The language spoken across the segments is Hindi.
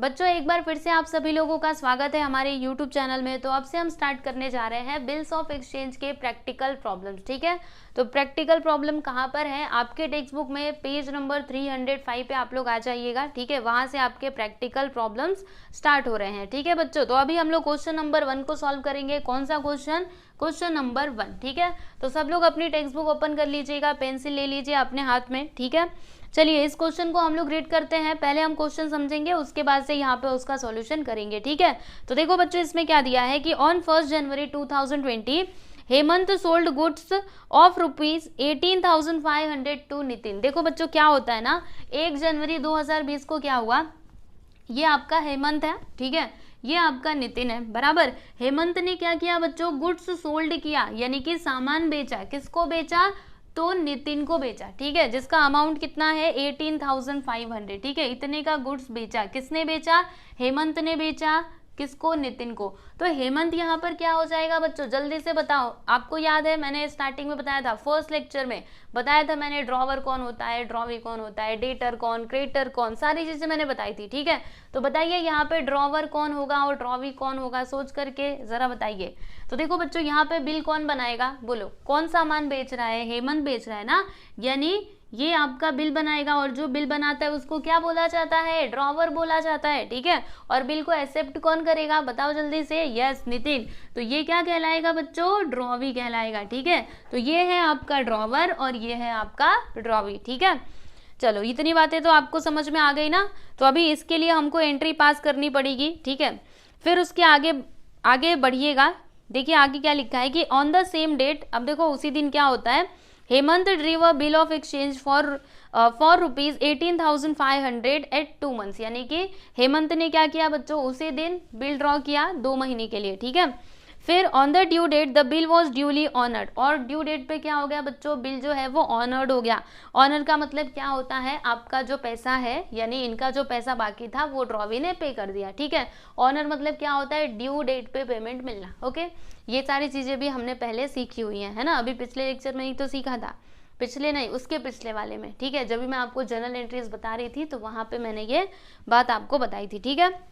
बच्चों एक बार फिर से आप सभी लोगों का स्वागत है हमारे YouTube चैनल में। तो अब से हम स्टार्ट करने जा रहे हैं बिल्स ऑफ एक्सचेंज के प्रैक्टिकल प्रॉब्लम्स। ठीक है, तो प्रैक्टिकल प्रॉब्लम कहाँ पर है? आपके टेक्स्ट बुक में पेज नंबर 305 पे आप लोग आ जाइएगा। ठीक है, वहाँ से आपके प्रैक्टिकल प्रॉब्लम्स स्टार्ट हो रहे हैं। ठीक है बच्चों, तो अभी हम लोग क्वेश्चन नंबर 1 को सॉल्व करेंगे। कौन सा क्वेश्चन? Question number 1। ठीक है, तो सब लोग अपनी टेक्स्ट बुक ओपन कर लीजिएगा, पेंसिल ले लीजिए अपने हाथ में। ठीक है, चलिए इस क्वेश्चन को हम लोग रीड करते हैं। पहले हम क्वेश्चन समझेंगे, उसके बाद से यहाँ पे उसका सॉल्यूशन करेंगे। ठीक है, तो देखो बच्चों इसमें क्या दिया है कि on 1 January 2020 Hemant sold goods of ₹18,500 to Nitin. देखो बच्चों क्या होता है ना, 1 जनवरी 2020 को क्या हुआ, ये आपका हेमंत है, ठीक है, ये आपका नितिन है, बराबर। हेमंत ने क्या किया बच्चों? गुड्स सोल्ड किया, यानी कि सामान बेचा। किसको बेचा? तो नितिन को बेचा। ठीक है, जिसका अमाउंट कितना है? 18,500। ठीक है, इतने का गुड्स बेचा। किसने बेचा? हेमंत ने बेचा। किसको? नितिन को। तो हेमंत यहाँ पर क्या हो जाएगा बच्चों? जल्दी से बताओ। आपको याद है मैंने स्टार्टिंग में बताया था, फर्स्ट लेक्चर में बताया था मैंने, ड्रॉवर कौन होता है, ड्रॉवी कौन होता है, डेटर कौन, क्रेडिटर कौन, सारी चीजें मैंने बताई थी। ठीक है, तो बताइए यहाँ पे ड्रॉवर कौन होगा और ड्रॉवी कौन होगा, सोच करके जरा बताइए। तो देखो बच्चों यहाँ पे बिल कौन बनाएगा? बोलो, कौन सामान बेच रहा है? हेमंत बेच रहा है ना, यानी ये आपका बिल बनाएगा। और जो बिल बनाता है उसको क्या बोला जाता है? ड्रॉवर बोला जाता है। ठीक है, और बिल को एक्सेप्ट कौन करेगा? बताओ जल्दी से। यस, नितिन। तो ये क्या कहलाएगा बच्चों? ड्रॉवी कहलाएगा। ठीक है, तो ये है आपका ड्रॉवर और ये है आपका ड्रॉवी। ठीक है, चलो इतनी बातें तो आपको समझ में आ गई ना। तो अभी इसके लिए हमको एंट्री पास करनी पड़ेगी। ठीक है, फिर उसके आगे आगे बढ़िएगा। देखिए आगे क्या लिखा है कि ऑन द सेम डेट। अब देखो उसी दिन क्या होता है, Hemant drew a bill of exchange for ₹18,500 at 2 months। यानी कि हेमंत ने क्या किया बच्चों? उसी दिन बिल ड्रॉ किया 2 महीने के लिए। ठीक है, फिर on the due date the bill was duly honoured. और ड्यू डेट पे क्या हो गया बच्चों? बिल जो है वो ऑनर्ड हो गया। ऑनर का मतलब क्या होता है? आपका जो पैसा है, यानी इनका जो पैसा बाकी था वो ड्रॉवी ने पे कर दिया। ठीक है, ऑनर मतलब क्या होता है? ड्यू डेट पे पेमेंट मिलना। ओके, ये सारी चीजें भी हमने पहले सीखी हुई है ना, अभी पिछले लेक्चर में ही तो सीखा था, पिछले नहीं उसके पिछले वाले में। ठीक है, जब भी मैं आपको जर्नल एंट्रीज बता रही थी तो वहां पे मैंने ये बात आपको बताई थी। ठीक है,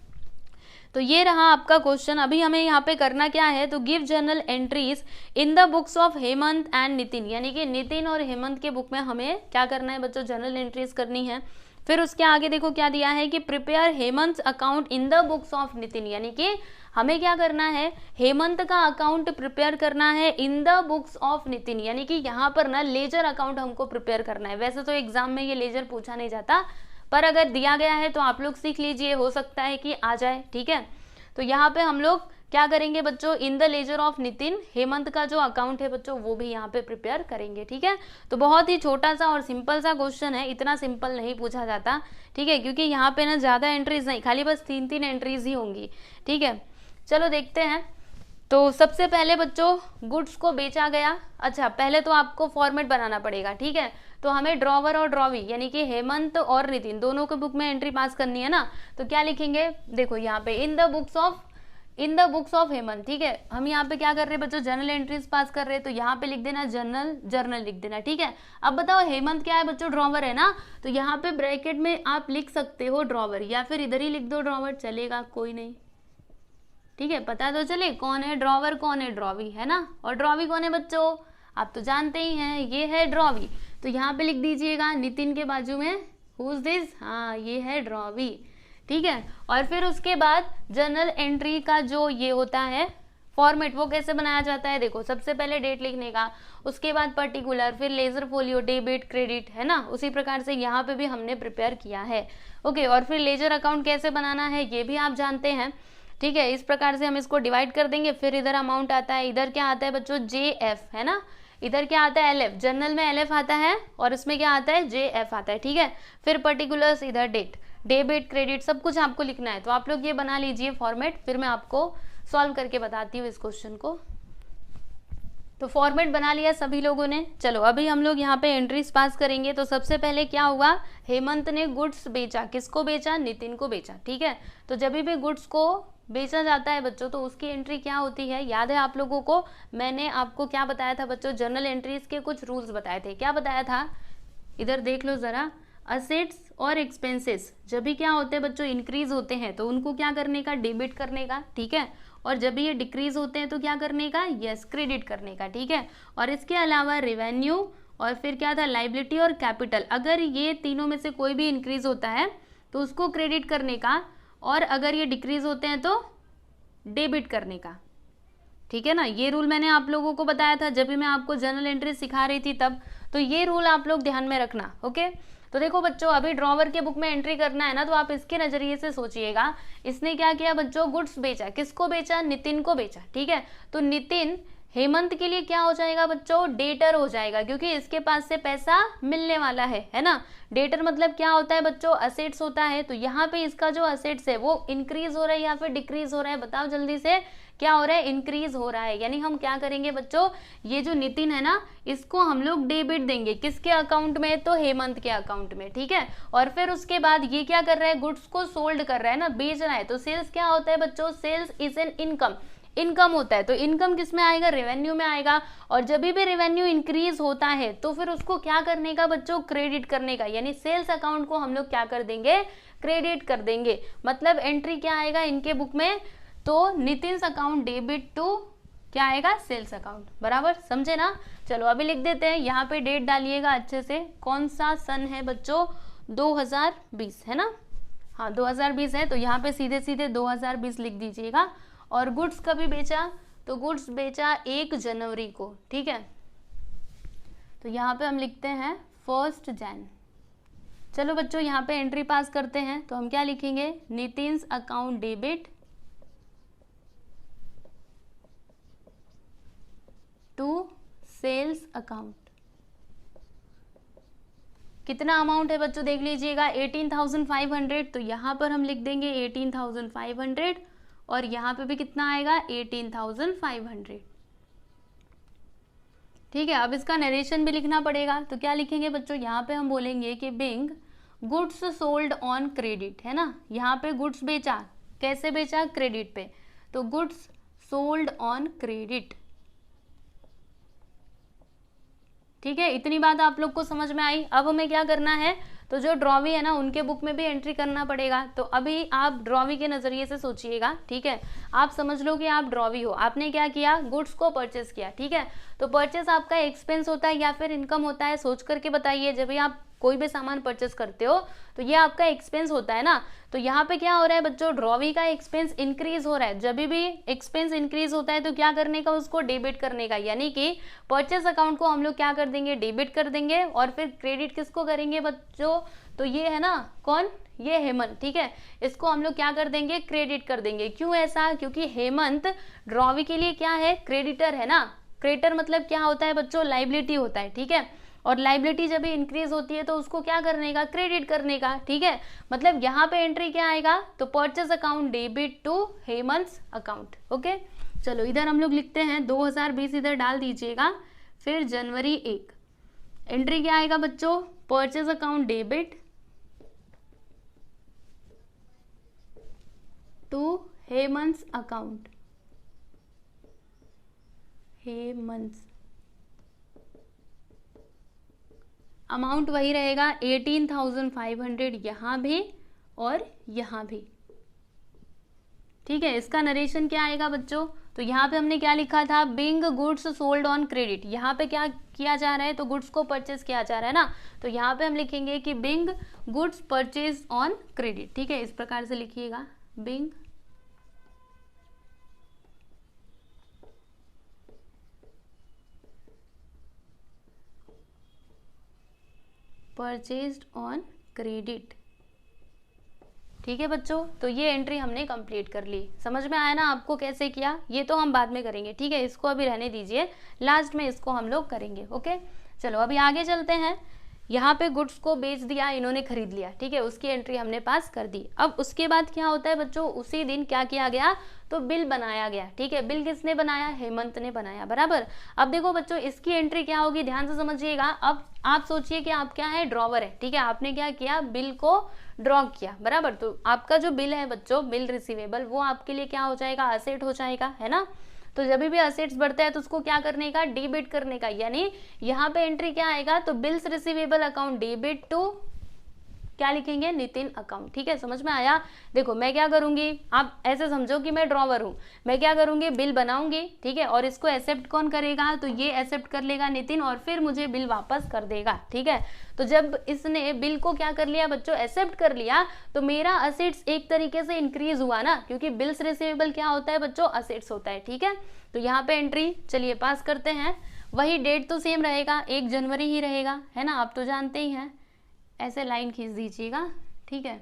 तो ये रहा आपका क्वेश्चन। अभी हमें यहाँ पे करना क्या है, तो give journal entries in the books of Hemant and Nitin. यानी कि नितिन और हेमंत के बुक में हमें क्या करना है बच्चों? जर्नल एंट्रीज करनी है। फिर उसके आगे देखो क्या दिया है कि prepare Hemant account in the books of Nitin. यानी कि हमें क्या करना है? हेमंत का अकाउंट प्रिपेयर करना है in the books of Nitin. यानी कि यहाँ पर ना लेजर अकाउंट हमको प्रिपेयर करना है। वैसे तो एग्जाम में ये लेजर पूछा नहीं जाता, पर अगर दिया गया है तो आप लोग सीख लीजिए, हो सकता है कि आ जाए। ठीक है, तो यहाँ पे हम लोग क्या करेंगे बच्चों? In the laser of Nitin, Hemant का जो अकाउंट है बच्चों वो भी यहाँ पे प्रिपेयर करेंगे। ठीक है, तो बहुत ही छोटा सा और सिंपल सा क्वेश्चन है, इतना सिंपल नहीं पूछा जाता। ठीक है, क्योंकि यहाँ पे ना ज्यादा एंट्रीज नहीं, खाली बस 3 एंट्रीज ही होंगी। ठीक है, चलो देखते हैं। तो सबसे पहले बच्चों गुड्स को बेचा गया। अच्छा, पहले तो आपको फॉर्मेट बनाना पड़ेगा। ठीक है, तो हमें ड्रॉवर और ड्रॉवी यानी कि हेमंत और नितिन दोनों के बुक में एंट्री पास करनी है ना। तो क्या लिखेंगे? देखो यहाँ पे in the books of Hemant. ठीक है, हम यहाँ पे क्या कर रहे हैं बच्चों? जर्नल एंट्रीज पास कर रहे हैं, तो यहाँ पे लिख देना जर्नल लिख देना। ठीक है, अब बताओ हेमंत क्या है बच्चों? ड्रॉवर है ना, तो यहाँ पे ब्रैकेट में आप लिख सकते हो ड्रॉवर, या फिर इधर ही लिख दो ड्रॉवर, चलेगा, कोई नहीं। ठीक है, पता तो चले कौन है ड्रॉवर, कौन है ड्रॉवी, है ना। और ड्रॉवी कौन है बच्चों? आप तो जानते ही हैं, ये है ड्रॉवी। तो यहाँ पे लिख दीजिएगा नितिन के बाजू में, हु इज दिस? हाँ, ये है ड्रॉवी। ठीक है, और फिर उसके बाद जर्नल एंट्री का जो ये होता है फॉर्मेट, वो कैसे बनाया जाता है? देखो सबसे पहले डेट लिखने का, उसके बाद पर्टिकुलर, फिर लेजर फोलियो, डेबिट, क्रेडिट, है ना। उसी प्रकार से यहाँ पे भी हमने प्रिपेयर किया है। ओके, और फिर लेजर अकाउंट कैसे बनाना है ये भी आप जानते हैं। ठीक है, इस प्रकार से हम इसको डिवाइड कर देंगे। फिर इधर अमाउंट आता है, इधर क्या आता है बच्चों? JF, है ना। इधर क्या आता है? LF। जर्नल में LF आता है और इसमें क्या आता है? JF आता है। ठीक है, फिर पर्टिकुलर्स, इधर डेट, डेबिट, क्रेडिट, सब कुछ आपको लिखना है। तो आप लोग ये बना लीजिए फॉर्मेट, फिर मैं आपको सॉल्व करके बताती हूँ इस क्वेश्चन को। तो फॉर्मेट बना लिया सभी लोगों ने। चलो अभी हम लोग यहाँ पे एंट्रीज पास करेंगे। तो सबसे पहले क्या हुआ? हेमंत ने गुड्स बेचा। किसको बेचा? नितिन को बेचा। ठीक है, तो जब भी गुड्स को बेचा जाता है बच्चों तो उसकी एंट्री क्या होती है? याद है आप लोगों को? मैंने आपको क्या बताया था बच्चों? जर्नल एंट्रीज के कुछ रूल्स बताए थे। क्या बताया था? इधर देख लो जरा, असेट्स और एक्सपेंसेस जब भी क्या होते हैं बच्चों, इंक्रीज होते हैं तो उनको क्या करने का, डेबिट करने का, ठीक है। और जब भी ये डिक्रीज होते हैं तो क्या करने का, यस, क्रेडिट करने का, ठीक है। और इसके अलावा रेवेन्यू और फिर क्या था, लाइबिलिटी और कैपिटल, अगर ये तीनों में से कोई भी इंक्रीज होता है तो उसको क्रेडिट करने का, और अगर ये डिक्रीज होते हैं तो डेबिट करने का, ठीक है ना। ये रूल मैंने आप लोगों को बताया था जब भी मैं आपको जर्नल एंट्री सिखा रही थी तब, तो ये रूल आप लोग ध्यान में रखना, ओके। तो देखो बच्चों, अभी ड्रॉवर के बुक में एंट्री करना है ना, तो आप इसके नजरिए से सोचिएगा। इसने क्या किया बच्चों, गुड्स बेचा, किसको बेचा, नितिन को बेचा, ठीक है। तो नितिन हेमंत के लिए क्या हो जाएगा बच्चों, डेटर हो जाएगा, क्योंकि इसके पास से पैसा मिलने वाला है ना। डेटर मतलब क्या होता है बच्चों, असेट्स होता है। तो यहाँ पे इसका जो असेट्स है वो इंक्रीज हो रहा है या फिर डिक्रीज हो रहा है, बताओ जल्दी से, क्या हो रहा है, इंक्रीज हो रहा है। यानी हम क्या करेंगे बच्चों, ये जो नितिन है ना, इसको हम लोग डेबिट देंगे, किसके अकाउंट में, तो हेमंत के अकाउंट में, ठीक है। और फिर उसके बाद ये क्या कर रहा है, गुड्स को सोल्ड कर रहा है ना, बेच रहा है। तो सेल्स क्या होता है बच्चों, sales is an income, income होता है। तो इनकम किस में आएगा, रेवेन्यू में आएगा। और जब भी रेवेन्यू इंक्रीज होता है तो फिर उसको क्या करने का बच्चों, क्रेडिट करने का, यानी सेल्स अकाउंट को हम लोग क्या कर देंगे, क्रेडिट कर देंगे। मतलब एंट्री क्या आएगा इनके बुक में, तो नितिन्स अकाउंट डेबिट टू क्या आएगा, सेल्स अकाउंट, बराबर, समझे ना। चलो अभी लिख देते हैं, यहाँ पे डेट डालिएगा अच्छे से, कौन सा सन है बच्चों, 2020 है ना, हाँ 2020 है। तो यहाँ पे सीधे सीधे 2020 लिख दीजिएगा। और गुड्स कभी बेचा, तो गुड्स बेचा 1 जनवरी को, ठीक है। तो यहाँ पे हम लिखते हैं 1 जन। चलो बच्चों यहाँ पे एंट्री पास करते हैं, तो हम क्या लिखेंगे, Nitin's account debit to sales account. कितना अमाउंट है बच्चों, देख लीजिएगा 18,500। तो यहाँ पर हम लिख देंगे 18,500 और यहाँ पे भी कितना आएगा, 18,500, ठीक है। अब इसका नरेशन भी लिखना पड़ेगा, तो क्या लिखेंगे बच्चों, यहाँ पे हम बोलेंगे कि Bing goods sold on credit, है ना। यहाँ पे गुड्स बेचा, कैसे बेचा, क्रेडिट पे, तो गुड्स सोल्ड ऑन क्रेडिट, ठीक है। इतनी बात आप लोग को समझ में आई। अब हमें क्या करना है, तो जो ड्रॉवी है ना उनके बुक में भी एंट्री करना पड़ेगा। तो अभी आप ड्रॉवी के नजरिए से सोचिएगा, ठीक है। आप समझ लो कि आप ड्रॉवी हो, आपने क्या किया, गुड्स को परचेस किया, ठीक है। तो परचेस आपका एक्सपेंस होता है या फिर इनकम होता है, सोच करके बताइए। जब भी आप कोई भी सामान परचेस करते हो तो ये आपका एक्सपेंस होता है ना। तो यहाँ पे क्या हो रहा है बच्चों, ड्रॉवी का एक्सपेंस इंक्रीज हो रहा है। जब भी एक्सपेंस इंक्रीज होता है तो क्या करने का, उसको डेबिट करने का, यानी कि परचेस अकाउंट को हम लोग क्या कर देंगे, डेबिट कर देंगे। और फिर क्रेडिट किसको करेंगे बच्चों, तो ये है ना, कौन, ये हेमंत, ठीक है। इसको हम लोग क्या कर देंगे, क्रेडिट कर देंगे। क्यों ऐसा, क्योंकि हेमंत ड्रॉवी के लिए क्या है, क्रेडिटर है ना। क्रेडिटर मतलब क्या होता है बच्चों, लाइबिलिटी होता है, ठीक है। और लाइबिलिटी जब भी इंक्रीज होती है तो उसको क्या करने का, क्रेडिट करने का, ठीक है। मतलब यहाँ पे एंट्री क्या आएगा, तो purchase account debit to Hemant account, okay. चलो इधर हम लोग लिखते हैं 2020, इधर डाल दीजिएगा। फिर जनवरी 1, एंट्री क्या आएगा बच्चों, purchase account debit to Hemant account, Hemant, amount वही रहेगा 18,500 यहाँ भी और यहाँ भी, ठीक है। इसका नरेशन क्या आएगा बच्चों, तो यहाँ पे हमने क्या लिखा था, Bing goods sold on credit. यहाँ पे क्या किया जा रहा है, तो गुड्स को परचेज किया जा रहा है ना। तो यहाँ पे हम लिखेंगे कि Bing goods purchase on credit, ठीक है। इस प्रकार से लिखिएगा, बिंग परचेज्ड ऑन क्रेडिट, ठीक है बच्चों। तो ये एंट्री हमने कंप्लीट कर ली। समझ में आया ना आपको कैसे किया, ये तो हम बाद में करेंगे, ठीक है। इसको अभी रहने दीजिए, लास्ट में इसको हम लोग करेंगे, ओके। चलो अभी आगे चलते हैं। यहाँ पे गुड्स को बेच दिया, इन्होंने खरीद लिया, ठीक है, उसकी एंट्री हमने पास कर दी। अब उसके बाद क्या होता है बच्चों, उसी दिन क्या किया गया, तो बिल बनाया गया, ठीक है। बिल किसने बनाया, हेमंत ने बनाया, बराबर। अब देखो बच्चों इसकी एंट्री क्या होगी, ध्यान से समझिएगा। अब आप सोचिए कि आप क्या है, ड्रॉवर है, ठीक है। आपने क्या किया, बिल को ड्रॉ किया, बराबर। तो आपका जो बिल है बच्चों, बिल रिसीवेबल, वो आपके लिए क्या हो जाएगा, असेट हो जाएगा, है ना। तो जब भी असेट्स बढ़ता है तो उसको क्या करने का, डेबिट करने का। यानी यहाँ पे एंट्री क्या आएगा, तो bills receivable account debit to क्या लिखेंगे, नितिन अकाउंट। ठीक है, समझ में आया। देखो मैं क्या करूंगी, आप ऐसे समझो कि मैं ड्रॉवर हूँ, मैं क्या करूंगी, बिल बनाऊंगी, ठीक है, और इसको एक्सेप्ट कौन करेगा, तो ये एक्सेप्ट कर लेगा नितिन, और फिर मुझे बिल वापस कर देगा। ठीक है, तो जब इसने बिल को क्या कर लिया बच्चों, एक्सेप्ट कर लिया, तो मेरा असेट्स एक तरीके से इंक्रीज हुआ ना, क्योंकि बिल्स रिसीवेबल क्या होता है बच्चों, असेट्स होता है। ठीक है, तो यहाँ पे एंट्री चलिए पास करते हैं। वही डेट तो सेम रहेगा, 1 जनवरी ही रहेगा, है ना, आप तो जानते ही हैं। ऐसे लाइन खींच दीजिएगा। ठीक है,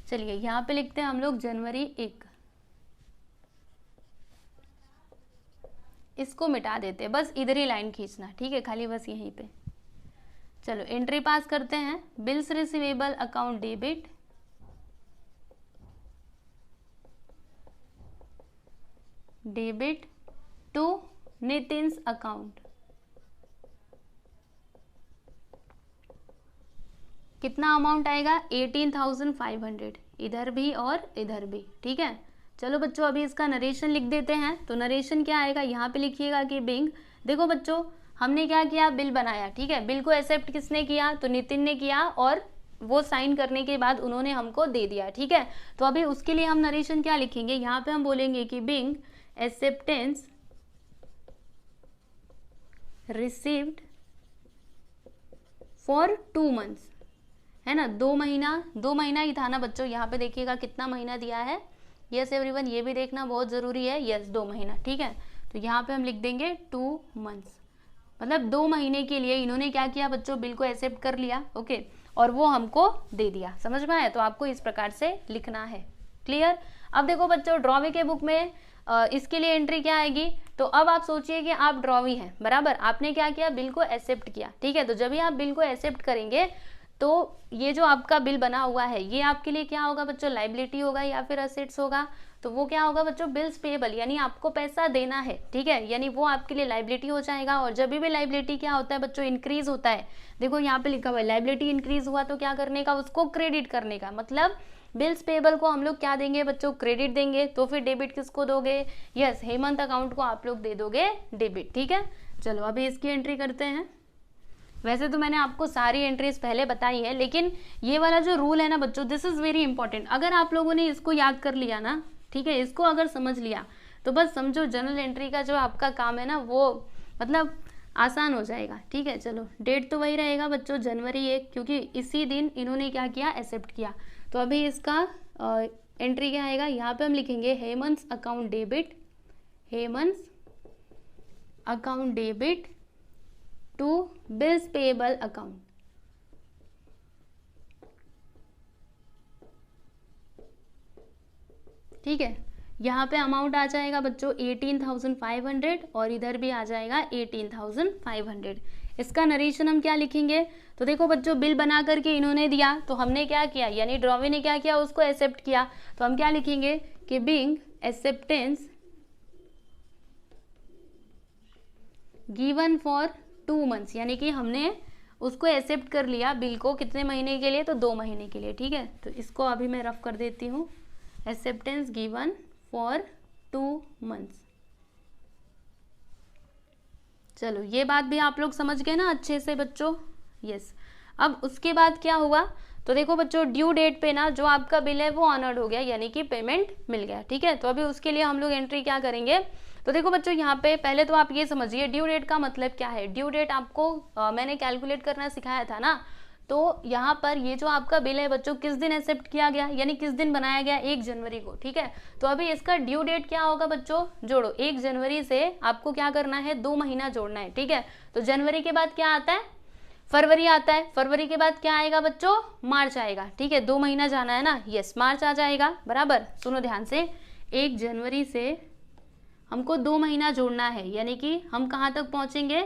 चलिए यहाँ पे लिखते हैं हम लोग जनवरी 1, इसको मिटा देते हैं, बस इधर ही लाइन खींचना। ठीक है, खाली बस यहीं पे। चलो एंट्री पास करते हैं। Bills receivable account debit, debit to Nitin's account. कितना अमाउंट आएगा, 18,500, इधर भी और इधर भी। ठीक है, चलो बच्चों अभी इसका नरेशन लिख देते हैं। तो नरेशन क्या आएगा, यहाँ पे लिखिएगा कि बिंग, देखो बच्चों हमने क्या किया, बिल बनाया। ठीक है, बिल को एक्सेप्ट किसने किया, तो नितिन ने किया, और वो साइन करने के बाद उन्होंने हमको दे दिया। ठीक है, तो अभी उसके लिए हम नरेशन क्या लिखेंगे, यहाँ पे हम बोलेंगे कि being acceptance received for 2 months, है ना, 2 महीना ही था ना बच्चों। यहाँ पे देखिएगा कितना महीना दिया है, यस एवरीवन, ये भी देखना बहुत जरूरी है, यस 2 महीना। ठीक है, तो यहाँ पे हम लिख देंगे 2 months, मतलब 2 महीने के लिए इन्होंने क्या किया बच्चों, बिल को एक्सेप्ट कर लिया। ओके, और वो हमको दे दिया। समझ में आया, तो आपको इस प्रकार से लिखना है। क्लियर। अब देखो बच्चों ड्रॉवी के बुक में इसके लिए एंट्री क्या आएगी, तो अब आप सोचिए कि आप ड्रॉवी हैं, बराबर, आपने क्या किया, बिल को एक्सेप्ट किया। ठीक है, तो जब भी आप बिल को एक्सेप्ट करेंगे तो ये जो आपका बिल बना हुआ है ये आपके लिए क्या होगा बच्चों, लाइबिलिटी होगा या फिर असेट्स होगा, तो वो क्या होगा बच्चों, बिल्स पेएबल, यानी आपको पैसा देना है। ठीक है, यानी वो आपके लिए लाइबिलिटी हो जाएगा। और जब भी लाइबिलिटी क्या होता है बच्चों, इंक्रीज होता है, देखो यहाँ पे लिखा हुआ है लाइबिलिटी इंक्रीज हुआ तो क्या करने का, उसको क्रेडिट करने का, मतलब बिल्स पेएबल को हम लोग क्या देंगे बच्चों, क्रेडिट देंगे। तो फिर डेबिट किसको दोगे, यस हेमंत अकाउंट को आप लोग दे दोगे डेबिट। ठीक है, चलो अभी इसकी एंट्री करते हैं। वैसे तो मैंने आपको सारी एंट्रीज पहले बताई है, लेकिन ये वाला जो रूल है ना बच्चों, दिस इज वेरी इंपॉर्टेंट। अगर आप लोगों ने इसको याद कर लिया ना, ठीक है, इसको अगर समझ लिया तो बस समझो जर्नल एंट्री का जो आपका काम है ना वो मतलब आसान हो जाएगा। ठीक है, चलो डेट तो वही रहेगा बच्चों, जनवरी 1, क्योंकि इसी दिन इन्होंने क्या किया, एक्सेप्ट किया। तो अभी इसका एंट्री क्या आएगा, यहाँ पे हम लिखेंगे Hemant account debit, Hemant account debit to bills payable account. ठीक है, यहाँ पे अमाउंट आ जाएगा बच्चों 18,500 और इधर भी आ जाएगा 18,500। इसका नरेशन हम क्या लिखेंगे, तो देखो बच्चों बिल बना करके इन्होंने दिया, तो हमने क्या किया, यानी ड्रॉवी ने क्या किया, उसको एक्सेप्ट किया। तो हम क्या लिखेंगे कि being acceptance given for 2 months, यानी कि हमने उसको एक्सेप्ट कर लिया बिल को, कितने महीने के लिए, तो 2 महीने के लिए। ठीक है, तो इसको अभी मैं रफ कर देती हूँ, एक्सेप्टेंस गिवन फॉर 2 months। चलो ये बात भी आप लोग समझ गए ना अच्छे से बच्चों, यस। अब उसके बाद क्या हुआ, तो देखो बच्चों ड्यू डेट पे ना जो आपका बिल है वो ऑनर्ड हो गया, यानी कि पेमेंट मिल गया। ठीक है, तो अभी उसके लिए हम लोग एंट्री क्या करेंगे, तो देखो बच्चों यहाँ पे पहले तो आप ये समझिए ड्यू डेट का मतलब क्या है। ड्यू डेट आपको मैंने कैलकुलेट करना सिखाया था ना, तो यहाँ पर ये जो आपका बिल है बच्चों किस दिन एक्सेप्ट किया गया, यानी किस दिन बनाया गया, 1 जनवरी को। ठीक है, तो अभी इसका ड्यू डेट क्या होगा बच्चों, जोड़ो 1 जनवरी से आपको क्या करना है, 2 महीना जोड़ना है। ठीक है, तो जनवरी के बाद क्या आता है, फरवरी आता है, फरवरी के बाद क्या आएगा बच्चों, मार्च आएगा। ठीक है, 2 महीना जाना है ना, यस मार्च आ जाएगा, बराबर। सुनो ध्यान से, 1 जनवरी से हमको 2 महीना जोड़ना है, यानी कि हम कहाँ तक पहुंचेंगे,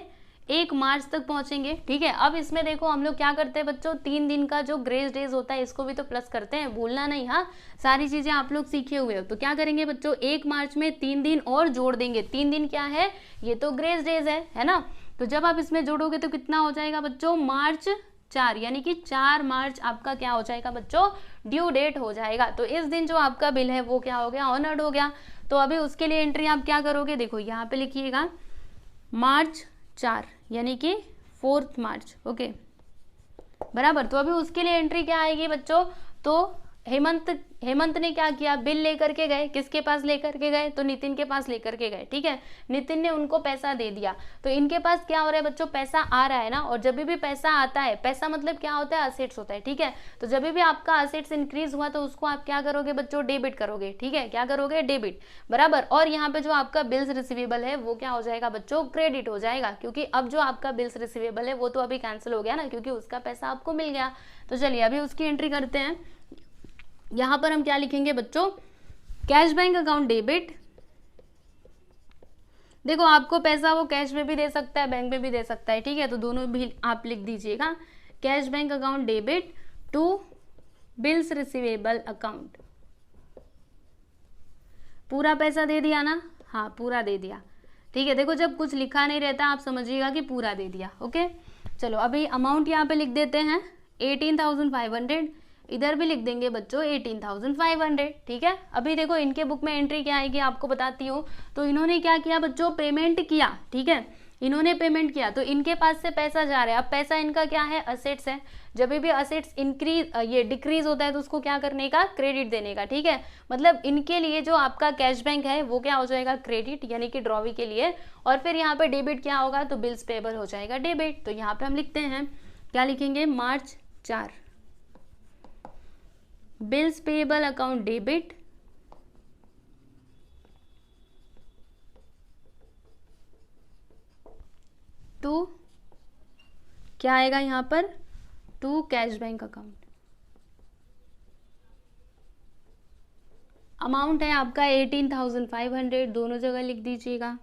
1 मार्च तक पहुंचेंगे। ठीक है, अब इसमें देखो हम लोग क्या करते हैं बच्चों, 3 दिन का जो ग्रेस डेज होता है इसको भी तो प्लस करते हैं, भूलना नहीं। हाँ, सारी चीजें आप लोग सीखे हुए हो, तो क्या करेंगे बच्चों, 1 मार्च में 3 दिन और जोड़ देंगे। 3 दिन क्या है, ये तो ग्रेस डेज है ना। तो जब आप इसमें जोड़ोगे तो कितना हो जाएगा बच्चों, मार्च 4, यानी कि 4 मार्च आपका क्या हो जाएगा बच्चों, ड्यू डेट हो जाएगा। तो इस दिन जो आपका बिल है वो क्या हो गया, ऑनर्ड हो गया। तो अभी उसके लिए एंट्री आप क्या करोगे, देखो यहाँ पे लिखिएगा मार्च 4, यानी कि 4 मार्च। ओके, बराबर। तो अभी उसके लिए एंट्री क्या आएगी बच्चों, तो हेमंत ने क्या किया, बिल लेकर के गए, किसके पास लेकर के गए, तो नितिन के पास लेकर के गए, ठीक है। नितिन ने उनको पैसा दे दिया, तो इनके पास क्या हो रहा है बच्चों, पैसा आ रहा है ना। और जब भी पैसा आता है, पैसा मतलब क्या होता है, असेट्स होता है, ठीक है। तो जब भी आपका असेट्स इंक्रीज हुआ तो उसको आप क्या करोगे बच्चों, डेबिट करोगे, ठीक है। क्या करोगे, डेबिट, बराबर। और यहाँ पे जो आपका बिल्स रिसीवेबल है वो क्या हो जाएगा बच्चों, क्रेडिट हो जाएगा, क्योंकि अब जो आपका बिल्स रिसीवेबल है वो तो अभी कैंसिल हो गया ना, क्योंकि उसका पैसा आपको मिल गया। तो चलिए अभी उसकी एंट्री करते हैं। यहां पर हम क्या लिखेंगे बच्चों, कैश बैंक अकाउंट डेबिट। देखो आपको पैसा वो कैश में भी दे सकता है, बैंक में भी दे सकता है, ठीक है। तो दोनों भी आप लिख दीजिएगा, cash bank account debit to bills receivable account. पूरा पैसा दे दिया ना, हाँ पूरा दे दिया, ठीक है। देखो जब कुछ लिखा नहीं रहता आप समझिएगा कि पूरा दे दिया, ओके। चलो अभी अमाउंट यहाँ पे लिख देते हैं 18,500, इधर भी लिख देंगे बच्चों 18,500, ठीक है। अभी देखो इनके बुक में एंट्री क्या आएगी आपको बताती हूँ। तो इन्होंने क्या किया बच्चों, पेमेंट किया, ठीक है। इन्होंने पेमेंट किया तो इनके पास से पैसा जा रहा है। अब पैसा इनका क्या है, असेट्स है। जब भी असेट्स इंक्रीज ये डिक्रीज होता है तो उसको क्या करने का, क्रेडिट देने का, ठीक है। मतलब इनके लिए जो आपका कैश बैंक है वो क्या हो जाएगा, क्रेडिट, यानी कि ड्रॉवी के लिए। और फिर यहाँ पे डेबिट क्या होगा, तो बिल्स पेबल हो जाएगा डेबिट। तो यहाँ पे हम लिखते हैं, क्या लिखेंगे, March 4 bills payable account debit to, क्या आएगा यहाँ पर, to cash bank account. Amount है आपका 18,500, दोनों जगह लिख दीजिएगा,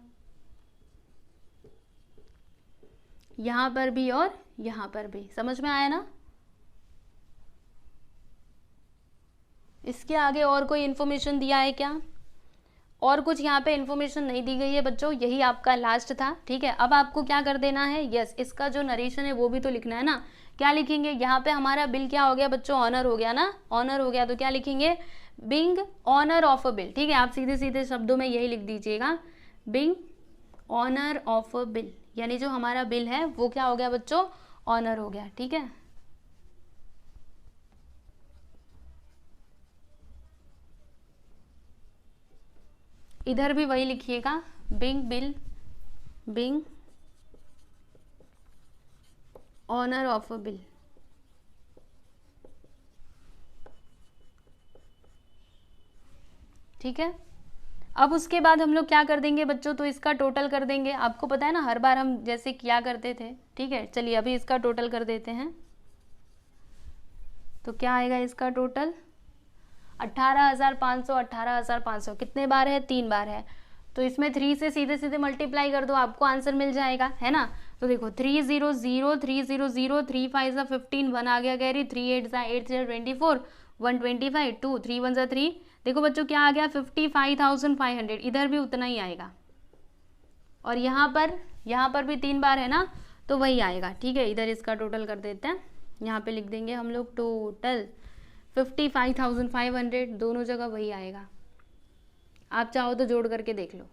यहां पर भी और यहां पर भी। समझ में आया ना। इसके आगे और कोई इन्फॉर्मेशन दिया है क्या, और कुछ यहाँ पे इन्फॉर्मेशन नहीं दी गई है बच्चों, यही आपका लास्ट था, ठीक है। अब आपको क्या कर देना है, यस इसका जो नरेशन है वो भी तो लिखना है ना। क्या लिखेंगे, यहाँ पे हमारा बिल क्या हो गया बच्चों, ऑनर हो गया ना, ऑनर हो गया। तो क्या लिखेंगे, being honour of a bill, ठीक है। आप सीधे सीधे शब्दों में यही लिख दीजिएगा, being honour of a bill, यानी जो हमारा बिल है वो क्या हो गया बच्चों, ऑनर हो गया, ठीक है। इधर भी वही लिखिएगा, being bill, being honour of a bill, ठीक है। अब उसके बाद हम लोग क्या कर देंगे बच्चों, तो इसका टोटल कर देंगे। आपको पता है ना हर बार हम जैसे किया करते थे, ठीक है। चलिए अभी इसका टोटल कर देते हैं। तो क्या आएगा इसका टोटल, 18,500, 18,500 कितने बार है, 3 बार है। तो इसमें 3 से सीधे सीधे मल्टीप्लाई कर दो, आपको आंसर मिल जाएगा, है ना। तो देखो 300, 300, 3 5 15, 1 आ गया कैरी, 3 8 8 24, 125, 2 3 1 3। देखो बच्चों क्या आ गया, 55,500, इधर भी उतना ही आएगा। और यहाँ पर भी 3 बार है ना, तो वही आएगा, ठीक है। इधर इसका टोटल कर देते हैं, यहाँ पे लिख देंगे हम लोग टोटल 55,500, दोनों जगह वही आएगा। आप चाहो तो जोड़ करके देख लो।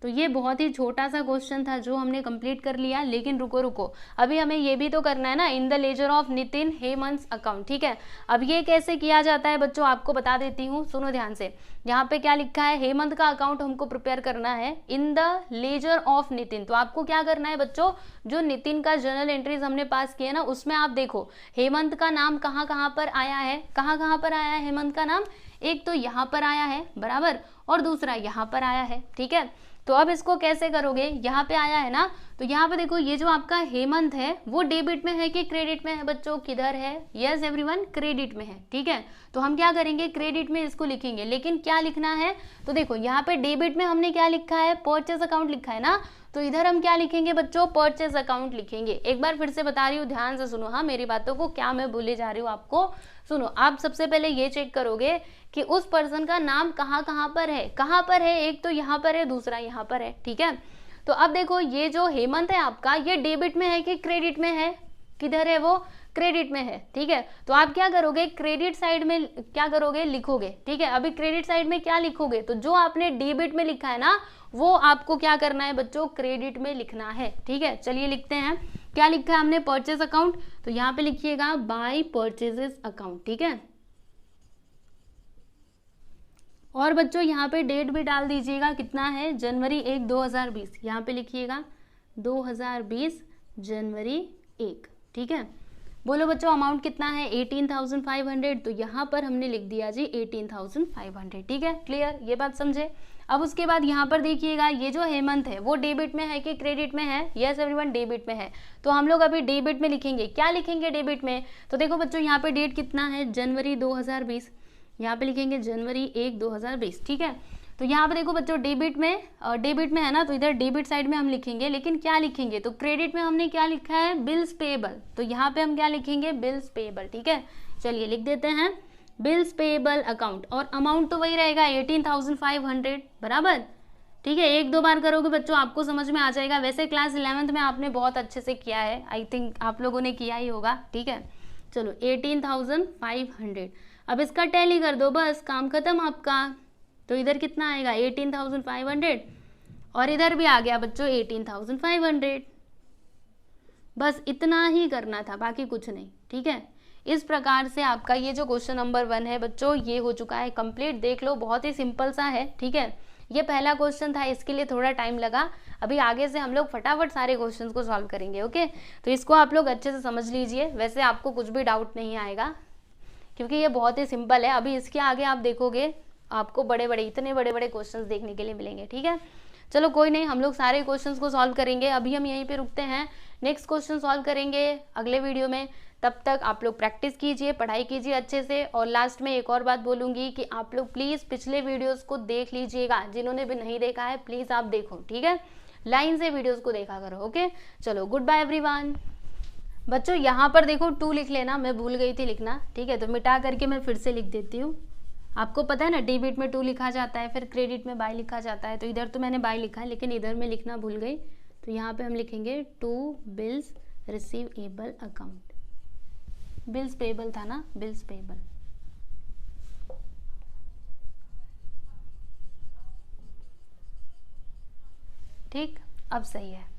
तो ये बहुत ही छोटा सा क्वेश्चन था जो हमने कंप्लीट कर लिया, लेकिन रुको अभी हमें ये भी तो करना है ना, in the laser of Nitin Hemant account, ठीक है। अब ये कैसे किया जाता है बच्चों, आपको बता देती हूँ, सुनो ध्यान से। यहाँ पे क्या लिखा है, हेमंत का अकाउंट हमको प्रिपेयर करना है in the laser of Nitin. तो आपको क्या करना है बच्चों, जो नितिन का जर्नल एंट्रीज हमने पास किया ना, उसमें आप देखो हेमंत का नाम कहाँ कहाँ पर आया है, कहाँ पर आया है हेमंत का नाम, एक तो यहाँ पर आया है, बराबर, और दूसरा यहाँ पर आया है, ठीक है। तो अब इसको कैसे करोगे, यहाँ पे आया है ना, तो यहाँ पे देखो ये जो आपका हेमंत है वो डेबिट में है कि क्रेडिट में है बच्चों, किधर है, यस एवरीवन, क्रेडिट में है, ठीक है। तो हम क्या करेंगे, क्रेडिट में इसको लिखेंगे, लेकिन क्या लिखना है, तो देखो यहाँ पे डेबिट में हमने क्या लिखा है, परचेज अकाउंट लिखा है ना, तो इधर हम क्या लिखेंगे बच्चों, परचेज अकाउंट लिखेंगे। एक बार फिर से बता रही हूँ, ध्यान से सुनो हाँ मेरी बातों को, क्या मैं बोले जा रही हूँ आपको सुनो। आप सबसे पहले ये चेक करोगे कि उस पर्सन का नाम कहाँ पर है, एक तो यहाँ पर है, दूसरा यहाँ पर है, ठीक है। तो अब देखो ये जो हेमंत है आपका, ये डेबिट में है कि क्रेडिट में है, किधर है वो, क्रेडिट में है, ठीक है। तो आप क्या करोगे, क्रेडिट साइड में क्या करोगे, लिखोगे, ठीक है। अभी क्रेडिट साइड में क्या लिखोगे, तो जो आपने डेबिट में लिखा है ना वो आपको क्या करना है बच्चों, क्रेडिट में लिखना है। ठीक है, चलिए लिखते हैं। क्या लिखा है हमने, परचेज अकाउंट, तो यहाँ पे लिखिएगा बाय परचेजेस अकाउंट। ठीक है, और बच्चों यहाँ पे डेट भी डाल दीजिएगा, कितना है, जनवरी 1 2020। यहाँ पे लिखिएगा 2020 जनवरी 1। ठीक है, बोलो बच्चों अमाउंट कितना है, 18,500, तो यहाँ पर हमने लिख दिया जी 18,500। ठीक है, क्लियर, ये बात समझे। अब उसके बाद यहाँ पर देखिएगा, ये जो हेमंत है वो डेबिट में है कि क्रेडिट में है, यस एवरीवन डेबिट में है, तो हम लोग अभी डेबिट में लिखेंगे। क्या लिखेंगे डेबिट में, तो देखो बच्चों यहाँ पे डेट कितना है, जनवरी 2020, यहाँ पे लिखेंगे जनवरी 1 2020। ठीक है, तो यहाँ पे देखो बच्चों डेबिट में है ना, तो इधर डेबिट साइड में हम लिखेंगे, लेकिन क्या लिखेंगे, तो क्रेडिट में हमने क्या लिखा है, बिल्स पेएबल, तो यहाँ पे हम क्या लिखेंगे, बिल्स पेएबल। ठीक है, चलिए लिख देते हैं बिल्स पेएबल अकाउंट, और अमाउंट तो वही रहेगा 18,500 बराबर। ठीक है, एक दो बार करोगे बच्चों आपको समझ में आ जाएगा। वैसे क्लास 11th में आपने बहुत अच्छे से किया है, आई थिंक आप लोगों ने किया ही होगा। ठीक है, चलो 18,500, अब इसका टैली कर दो, बस काम खत्म आपका। तो इधर कितना आएगा 18,500, और इधर भी आ गया बच्चों 18,500, बस इतना ही करना था, बाकी कुछ नहीं। ठीक है, इस प्रकार से आपका ये जो क्वेश्चन नंबर 1 है बच्चों ये हो चुका है कंप्लीट। देख लो, बहुत ही सिंपल सा है। ठीक है, ये पहला क्वेश्चन था, इसके लिए थोड़ा टाइम लगा। अभी आगे से हम लोग फटाफट सारे क्वेश्चंस को सॉल्व करेंगे। ओके, तो इसको आप लोग अच्छे से समझ लीजिए, वैसे आपको कुछ भी डाउट नहीं आएगा क्योंकि ये बहुत ही सिंपल है। अभी इसके आगे आप देखोगे आपको इतने बड़े बड़े क्वेश्चंस देखने के लिए मिलेंगे। ठीक है, चलो कोई नहीं, हम लोग सारे क्वेश्चंस को सॉल्व करेंगे। अभी हम यहीं पे रुकते हैं, नेक्स्ट क्वेश्चन सॉल्व करेंगे अगले वीडियो में। तब तक आप लोग प्रैक्टिस कीजिए, पढ़ाई कीजिए अच्छे से। और लास्ट में एक और बात बोलूँगी कि आप लोग प्लीज़ पिछले वीडियोज़ को देख लीजिएगा, जिन्होंने भी नहीं देखा है प्लीज़ आप देखो। ठीक है, लाइन से वीडियोज़ को देखा करो। ओके, चलो गुड बाय एवरीवन। बच्चों यहाँ पर देखो 2 लिख लेना, मैं भूल गई थी लिखना। ठीक है, तो मिटा करके मैं फिर से लिख देती हूँ। आपको पता है ना डेबिट में 2 लिखा जाता है, फिर क्रेडिट में बाय लिखा जाता है, तो इधर तो मैंने बाय लिखा है लेकिन इधर मैं लिखना भूल गई, तो यहाँ पे हम लिखेंगे 2 bills receivable account. Bills payable था ना, बिल्स पेएबल। ठीक, अब सही है।